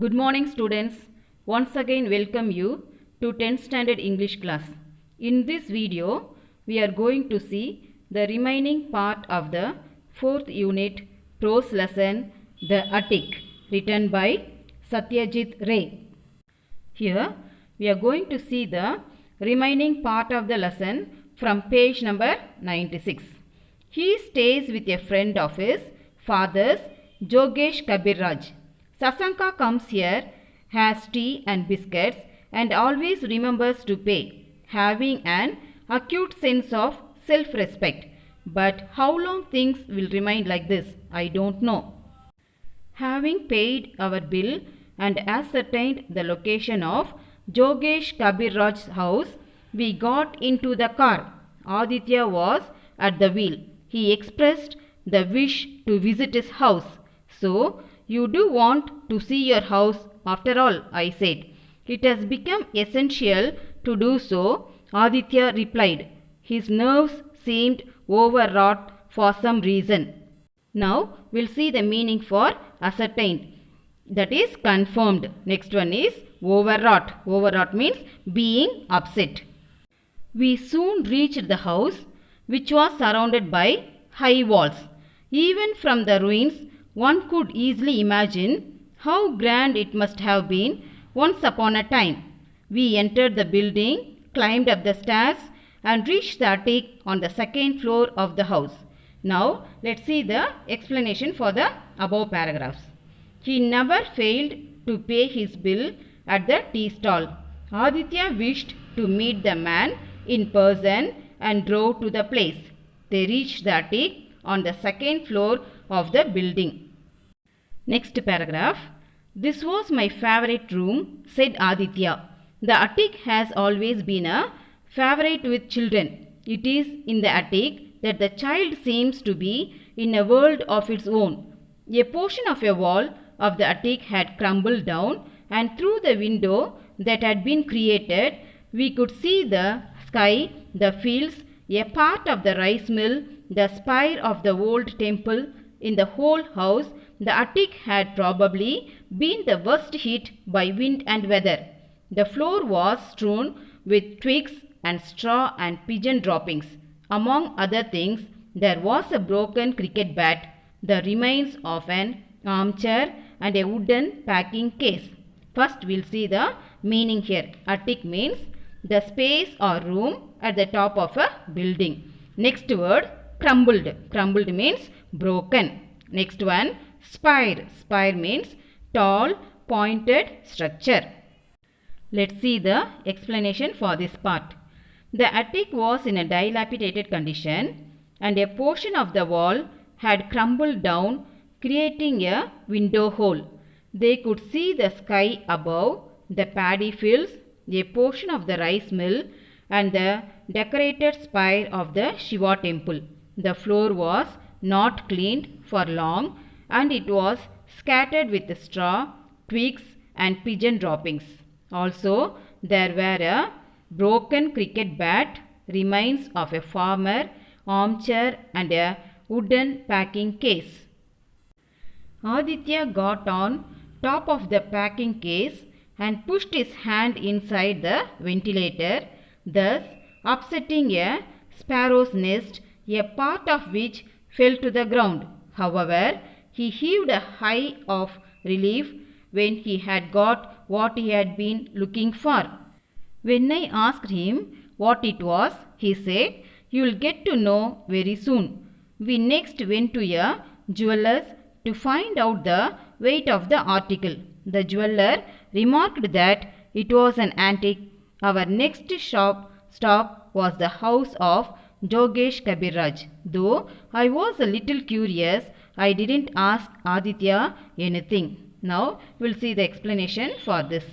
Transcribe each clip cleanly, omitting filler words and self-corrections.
Good morning students. Once again welcome you to 10th standard English class. In this video we are going to see the remaining part of the 4th unit prose lesson The Attic, written by Satyajit Ray. Here we are going to see the remaining part of the lesson from page number 96. He stays with a friend of his father's, Jogesh Kabiraj. Sasanka comes here, has tea and biscuits and always remembers to pay, having an acute sense of self-respect. But how long things will remain like this, I don't know. Having paid our bill and ascertained the location of Jogesh Kabiraj's house, we got into the car. Aditya was at the wheel. He expressed the wish to visit his house. So, you do want to see your house after all, I said. It has become essential to do so, Aditya replied. His nerves seemed overwrought for some reason. Now, we'll see the meaning for ascertained. That is confirmed. Next one is overwrought. Overwrought means being upset. We soon reached the house, which was surrounded by high walls. Even from the ruins, one could easily imagine how grand it must have been once upon a time. We entered the building, climbed up the stairs and reached the attic on the second floor of the house. Now, let's see the explanation for the above paragraphs. He never failed to pay his bill at the tea stall. Aditya wished to meet the man in person and drove to the place. They reached the attic on the second floor of the building. Next paragraph. This was my favorite room, said Aditya. The attic has always been a favorite with children. It is in the attic that the child seems to be in a world of its own. A portion of a wall of the attic had crumbled down, and through the window that had been created, we could see the sky, the fields, a part of the rice mill, the spire of the old temple. In the whole house, the attic had probably been the worst hit by wind and weather. The floor was strewn with twigs and straw and pigeon droppings. Among other things, there was a broken cricket bat, the remains of an armchair and a wooden packing case. First, we'll see the meaning here. Attic means the space or room at the top of a building. Next word, crumbled. Crumbled means broken. Next one, spire. Spire means tall, pointed structure. Let's see the explanation for this part. The attic was in a dilapidated condition and a portion of the wall had crumbled down, creating a window hole. They could see the sky above, the paddy fields, a portion of the rice mill and the decorated spire of the Shiva temple. The floor was not cleaned for long and it was scattered with straw, twigs and pigeon droppings. Also, there were a broken cricket bat, remains of a farmer, armchair and a wooden packing case. Aditya got on top of the packing case and pushed his hand inside the ventilator, thus upsetting a sparrow's nest, a part of which fell to the ground. However, he heaved a sigh of relief when he had got what he had been looking for. When I asked him what it was, he said, "You will get to know very soon." We next went to a jeweller's to find out the weight of the article. The jeweller remarked that it was an antique. Our next stop was the house of Jogesh Kabiraj. Though I was a little curious, I didn't ask Aditya anything. Now we'll see the explanation for this.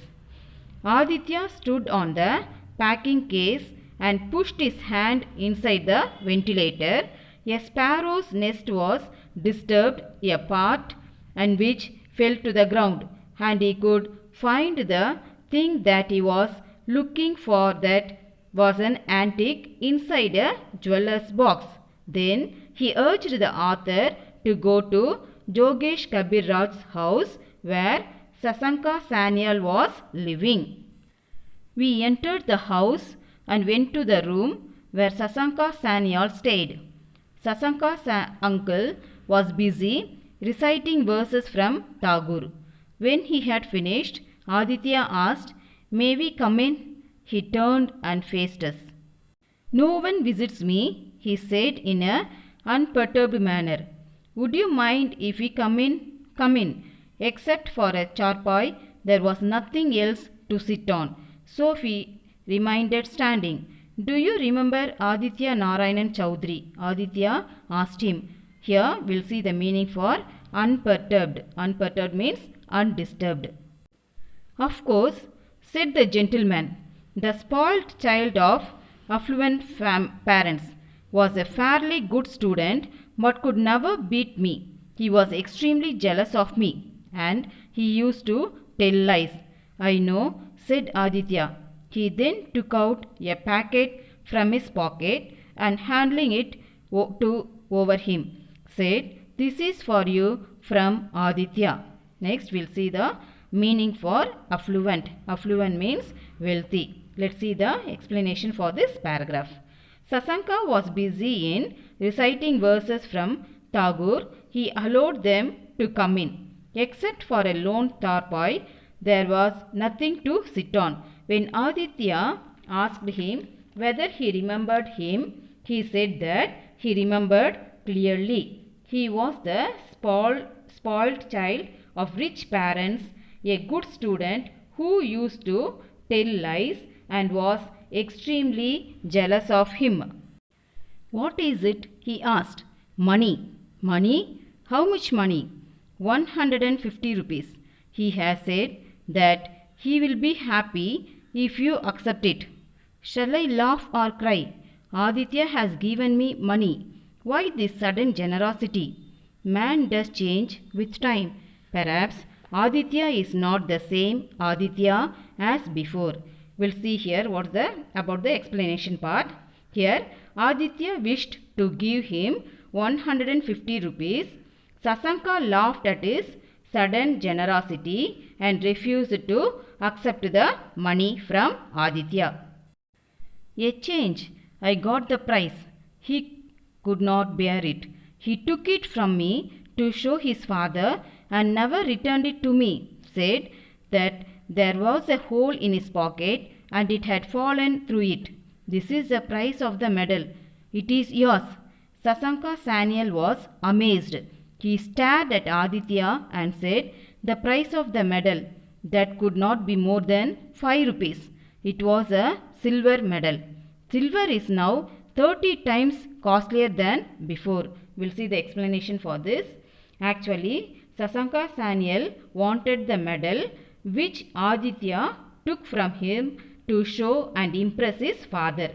Aditya stood on the packing case and pushed his hand inside the ventilator. A sparrow's nest was disturbed, a part and which fell to the ground, and he could find the thing that he was looking for, that was an antique inside a jeweller's box. Then he urged the author to go to Jogesh Kabiraj's house where Sasanka Sanyal was living. We entered the house and went to the room where Sasanka Sanyal stayed. Sasanka's uncle was busy reciting verses from Tagore. When he had finished, Aditya asked, "May we come in?" He turned and faced us. "No one visits me," he said in an unperturbed manner. "Would you mind if we come in?" "Come in." Except for a charpai, there was nothing else to sit on, so we remained standing. "Do you remember Aditya Narayanan Chowdhury?" Aditya asked him. Here we'll see the meaning for unperturbed. Unperturbed means undisturbed. "Of course," said the gentleman. The spoilt child of affluent parents was a fairly good student but could never beat me. He was extremely jealous of me and he used to tell lies. "I know," said Aditya. He then took out a packet from his pocket and handing it over him, said, "This is for you from Aditya." Next we'll see the meaning for affluent. Affluent means wealthy. Let's see the explanation for this paragraph. Sasanka was busy in reciting verses from Tagore. He allowed them to come in. Except for a lone tarpai, there was nothing to sit on. When Aditya asked him whether he remembered him, he said that he remembered clearly. He was the spoiled child of rich parents, a good student who used to tell lies and was extremely jealous of him. "What is it?" he asked. "Money." "Money? How much money?" 150 rupees. "He has said that he will be happy if you accept it." "Shall I laugh or cry? Aditya has given me money. Why this sudden generosity?" Man does change with time. Perhaps Aditya is not the same Aditya as before. We'll see here about the explanation part. Here Aditya wished to give him 150 rupees. Sasanka laughed at his sudden generosity and refused to accept the money from Aditya. "A change. I got the price." He could not bear it. "He took it from me to show his father and never returned it to me. Said that there was a hole in his pocket and it had fallen through it. This is the price of the medal. It is yours." Sasanka Sanyal was amazed. He stared at Aditya and said, "The price of the medal? That could not be more than 5 rupees. It was a silver medal. Silver is now 30 times costlier than before." We'll see the explanation for this. Actually, Sasanka Sanyal wanted the medal which Aditya took from him to show and impress his father.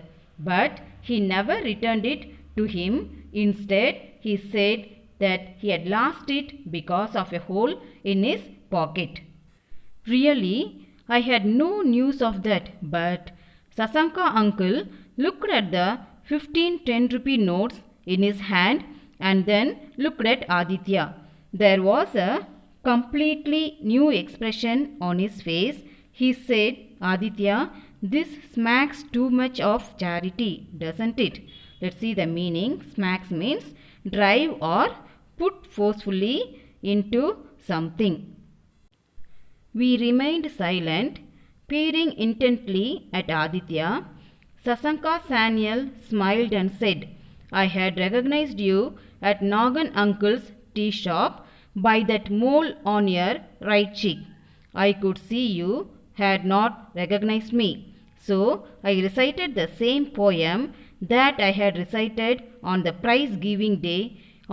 But he never returned it to him. Instead, he said that he had lost it because of a hole in his pocket. Really, I had no news of that, but Sasanka uncle looked at the 15 10-rupee notes in his hand and then looked at Aditya. There was a completely new expression on his face. He said, "Aditya, this smacks too much of charity, doesn't it?" Let's see the meaning. Smacks means drive or put forcefully into something. We remained silent, peering intently at Aditya. Sasanka Sanyal smiled and said, "I had recognized you at Nagan uncle's tea shop by that mole on your right cheek. I could see you had not recognized me. So I recited the same poem that I had recited on the prize giving day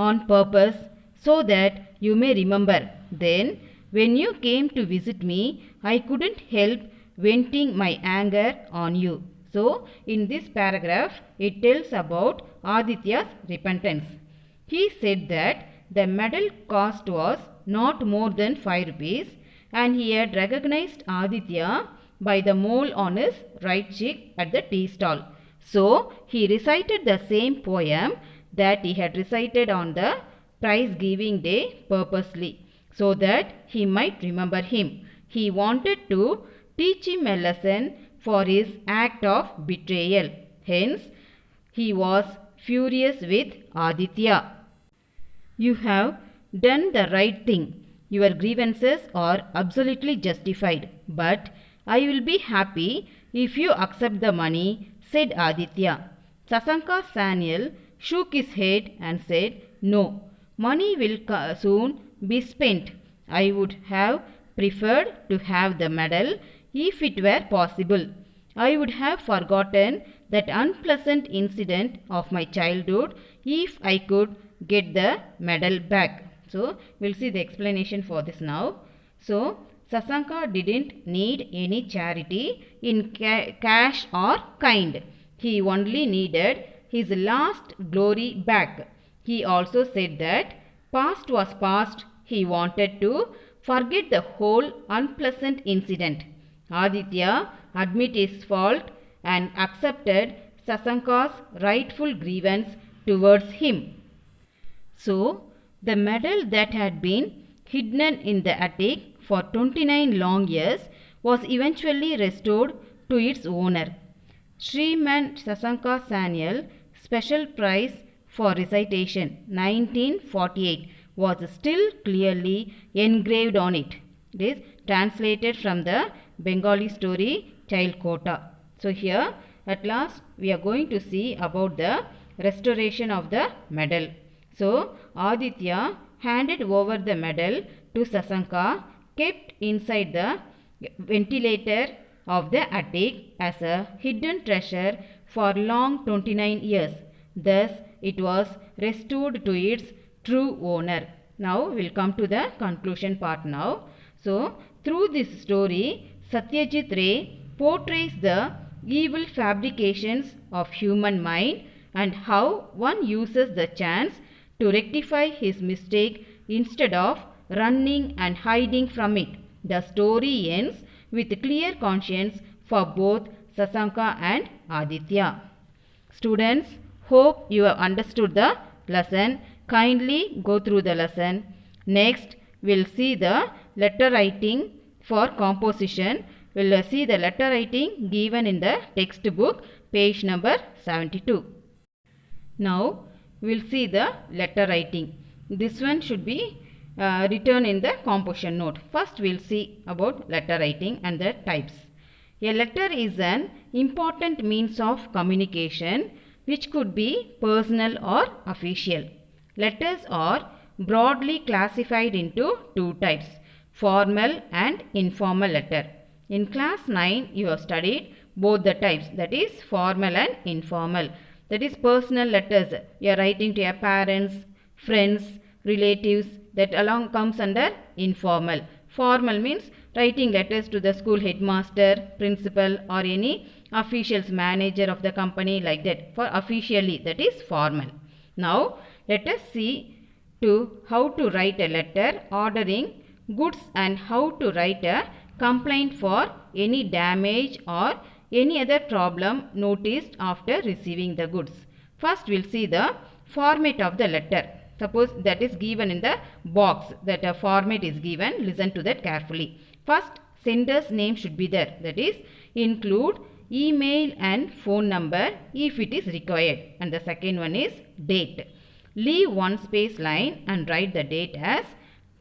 on purpose so that you may remember. Then when you came to visit me, I couldn't help venting my anger on you." So in this paragraph, it tells about Aditya's repentance. He said that the medal cost was not more than 5 rupees and he had recognized Aditya by the mole on his right cheek at the tea stall. So he recited the same poem that he had recited on the prize giving day purposely so that he might remember him. He wanted to teach him a lesson for his act of betrayal. Hence, he was furious with Aditya. You have done the right thing. Your grievances are absolutely justified, but I will be happy if you accept the money, said Aditya. Sasanka Sanyal shook his head and said, No, money will soon be spent. I would have preferred to have the medal if it were possible. I would have forgotten that unpleasant incident of my childhood if I could get the medal back. So, we'll see the explanation for this now. So, Sasanka didn't need any charity in cash or kind. He only needed his lost glory back. He also said that past was past. He wanted to forget the whole unpleasant incident. Aditya admitted his fault and accepted Sasanka's rightful grievance towards him. So, the medal that had been hidden in the attic for 29 long years was eventually restored to its owner. Shriman Sasanka Sanyal Special Prize for Recitation 1948 was still clearly engraved on it. It is translated from the Bengali story Child-Kota. So here at last we are going to see about the restoration of the medal. So Aditya handed over the medal to Sasanka, kept inside the ventilator of the attic as a hidden treasure for long 29 years. Thus it was restored to its true owner. Now we'll come to the conclusion part now. So through this story, Satyajit Ray portrays the evil fabrications of human mind and how one uses the chance to rectify his mistake instead of running and hiding from it. The story ends with clear conscience for both Sasanka and Aditya. Students, hope you have understood the lesson. Kindly go through the lesson. Next, we'll see the letter writing for composition. We'll see the letter writing given in the textbook, page number 72. Now, we'll see the letter writing. This one should be written in the composition note. First, we'll see about letter writing and the types. A letter is an important means of communication which could be personal or official. Letters are broadly classified into two types, formal and informal letter. In class 9, you have studied both the types, that is formal and informal. That is personal letters. You are writing to your parents, friends, relatives. That along comes under informal. Formal means writing letters to the school headmaster, principal or any officials, manager of the company, like that. For officially, that is formal. Now, let us see to how to write a letter ordering goods and how to write a complaint for any damage or any other problem noticed after receiving the goods. First, we'll see the format of the letter. Suppose that is given in the box, that a format is given. Listen to that carefully. First, sender's name should be there. That is, include email and phone number if it is required. And the second one is date. Leave one space line and write the date as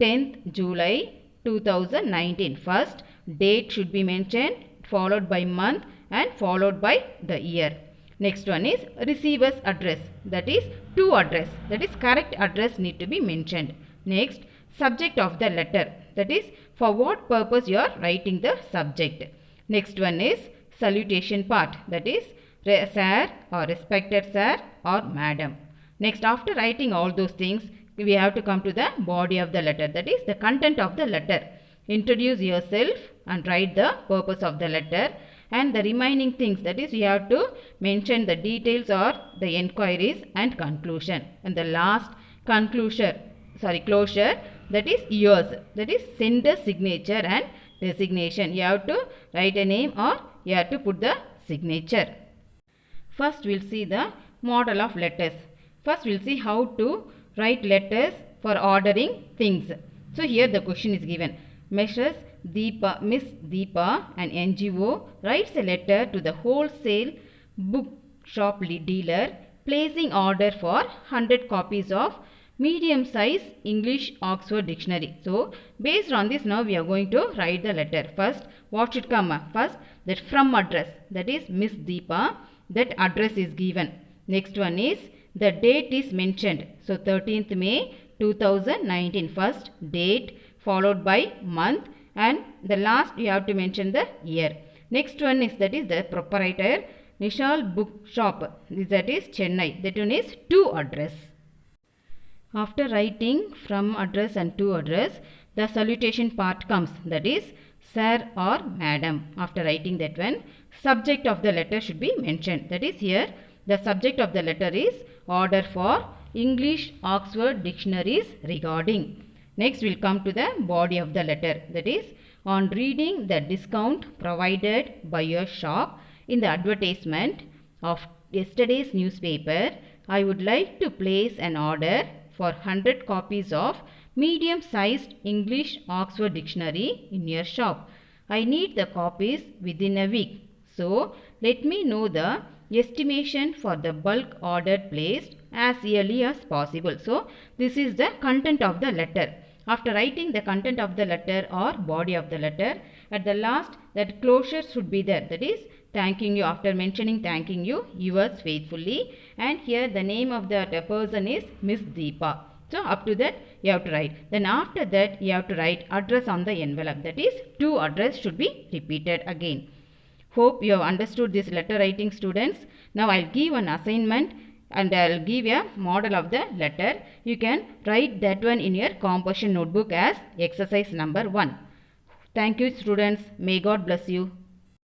10th July 2019. First, date should be mentioned, followed by month and followed by the year. Next one is receiver's address. That is to address. That is correct address need to be mentioned. Next, subject of the letter. That is for what purpose you are writing the subject. Next one is salutation part. That is sir or respected sir or madam. Next, after writing all those things, we have to come to the body of the letter. That is the content of the letter. Introduce yourself and write the purpose of the letter. And the remaining things, that is you have to mention the details or the enquiries and conclusion. And the last closure, that is yours. That is sender signature and designation. You have to write a name or you have to put the signature. First, we'll see the model of letters. First, we'll see how to write letters for ordering things. So, here the question is given. Mrs. Miss Deepa, an NGO, writes a letter to the wholesale bookshop dealer placing order for 100 copies of medium size English Oxford Dictionary. So, based on this, now we are going to write the letter. First, what should come? First, that from address, that is Miss Deepa, that address is given. Next one is the date is mentioned. So, 13th May 2019. First date followed by month, and the last you have to mention the year. Next one is that is the proprietor Nishal Bookshop, that is Chennai. That one is to address. After writing from address and to address, the salutation part comes, that is sir or madam. After writing that one, subject of the letter should be mentioned. That is here the subject of the letter is order for English Oxford Dictionaries regarding. Next we'll come to the body of the letter, that is on reading the discount provided by your shop in the advertisement of yesterday's newspaper, I would like to place an order for 100 copies of medium-sized English Oxford Dictionary in your shop. I need the copies within a week. So, let me know the estimation for the bulk order placed as early as possible. So, this is the content of the letter. After writing the content of the letter or body of the letter, at the last that closure should be there. That is thanking you. After mentioning thanking you, yours faithfully, and here the name of the person is Miss Deepa. So up to that you have to write. Then after that you have to write address on the envelope. That is to address should be repeated again. Hope you have understood this letter writing, students. Now I'll give an assignment and I'll give a model of the letter. You can write that one in your composition notebook as exercise number 1. Thank you, students. May God bless you.